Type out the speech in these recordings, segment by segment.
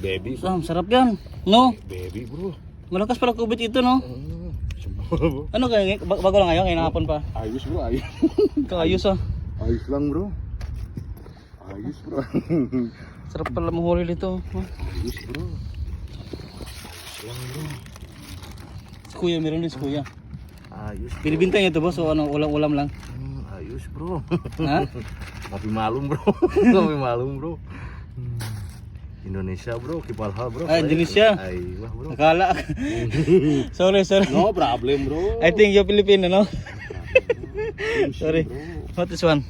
Baby. Sarap yan. No? Baby bro. Malakas pala kubit ito, no? Bro. Ano kaya? Bago lang ngayon, ngayon hapon pa. Ayos bro, ayos. Kaayos ah. Ayos lang bro. Ayos bro. Sarap pala mahuli dito. Ayos bro. Ayos lang bro. Si kuya, meron din si kuya. Ayos. Binibinta niya ito boss, o ano, ulam-ulam lang. Ayos bro. Ha? Kopi malum bro. Kopi malum bro. Indonesia bro, kipalha bro. Ah, Indonesia. Ay, wah bro. Akala. sorry. No problem bro. I think you're Filipino, no? Sorry. Bro. What is one?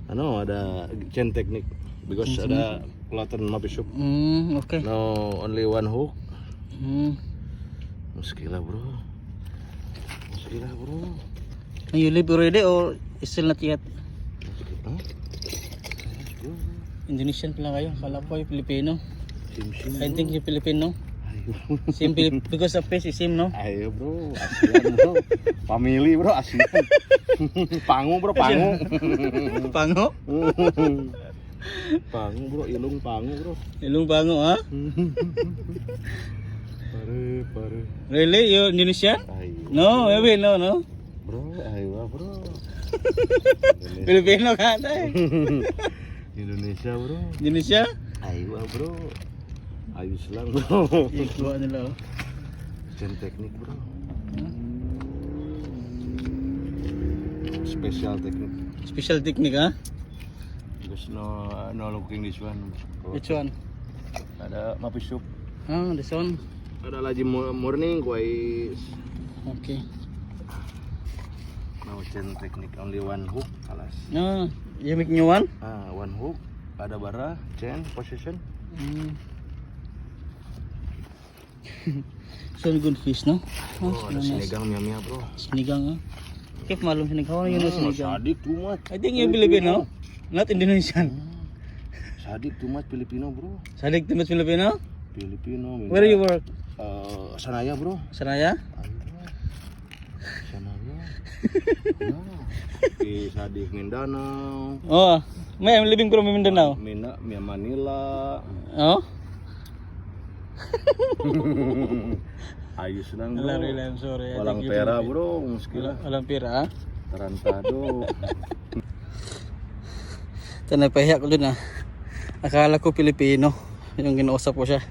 Ano, ada chain technique because ada kelihatan mapi shop. Okay. No, only one hook. Muskilah bro. Muskilah bro. You live already or still not yet? Huh? Indonesian pala kayo. Akala ko yung Filipino. Sim I think you're Filipino. Ayo. Same because of face is same, no? Ayo bro, ASEAN bro. Family bro, ASEAN. Pangu bro, pangu. Pango? Pangu bro, ilung pangu bro. Ilong pango, ha? Pare. Really? You Indonesian? Ayo. No, maybe no. Bro, ayo bro. Filipino ka tayo. Indonesia bro. Indonesia? Ayo bro. Ayos lang bro. Ikuha nila, oh. Chain teknik bro. Special teknik. Special technique, ha? Because no looking this one. Which one? Ada mapi shop. Ah, this one. Ada lagi morning guys. Okay. No chain teknik, only one hook alas. Ah, you make new one? One hook. Ada bara, chain, position. So good fish, no? Oh, ada sinigang mia bro. Sinigang, ha? Keep malum sinigang. How are you know sinigang? Sadik too much. I think you're Filipino, not Indonesian. Sadik too much Filipino bro. Sadik timot Filipino? Filipino. Where do you work? Sanaya bro. Sanaya? Sanaya. Di Sadik Mindanao. Oh, I'm living from Mindanao. Manila. Oh? Ayos lang bro. I'm sorry. I Walang think pera you're bro, muskila. Walang pera, ha? Tarantado. Ito, napahiya ko dun, ha? Akala ko Pilipino yung ginausap ko siya.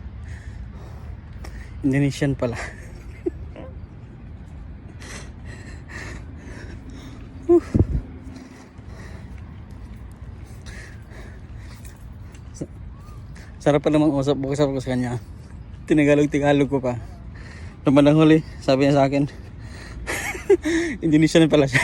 Indonesian pala. Sarap pa namang usap ko sa kanya. Tinagalog ko pa. Naman ang huli, sabi niya sa akin. Indonesian pala siya.